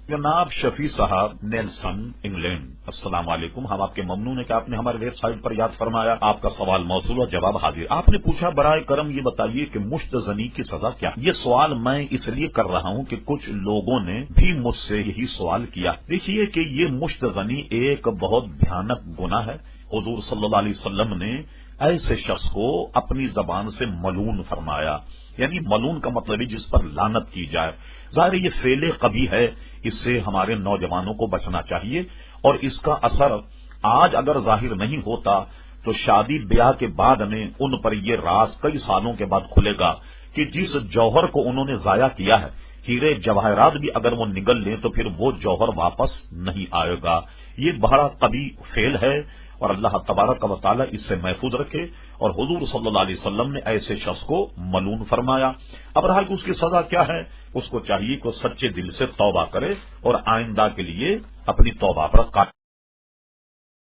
جناب شفیع صاحب Nelson England, السلام علیکم. ہم آپ کے ممنون ہیں کہ آپ نے ہمارے ویب سائٹ پر یاد فرمایا. آپ کا سوال موصول اور جواب حاضر. آپ نے پوچھا برائے کرم یہ بتائیے کہ مشت زنی کی سزا کیا؟ یہ سوال میں اس لیے کر رہا ہوں کہ کچھ لوگوں نے بھی مجھ سے یہی سوال کیا. دیکھیے کہ یہ مشت زنی ایک بہت بھیانک گناہ ہے. حضور صلی اللہ علیہ وسلم نے ایسے شخص کو اپنی زبان سے ملعون فرمایا. یعنی ملعون کا مطلب ہے جس پر لعنت کی جائے. ظاہر یہ فعل قبیح ہے، اس سے ہمارے نوجوانوں کو بچنا چاہیے. اور اس کا اثر آج اگر ظاہر نہیں ہوتا تو شادی بیاہ کے بعد میں ان پر یہ راز کئی سالوں کے بعد کھلے گا کہ جس جوہر کو انہوں نے ضائع کیا ہے، ہیرے جواہرات بھی اگر وہ نگل لیں تو پھر وہ جوہر واپس نہیں آئے گا. یہ بڑا قبیح فعل ہے اور اللہ تبارک و تعالی اس سے محفوظ رکھے. اور حضور صلی اللہ علیہ وسلم نے ایسے شخص کو ملعون فرمایا. اب رہا کہ اس کی سزا کیا ہے، اس کو چاہیے کہ سچے دل سے توبہ کرے اور آئندہ کے لیے اپنی توبہ پر قائم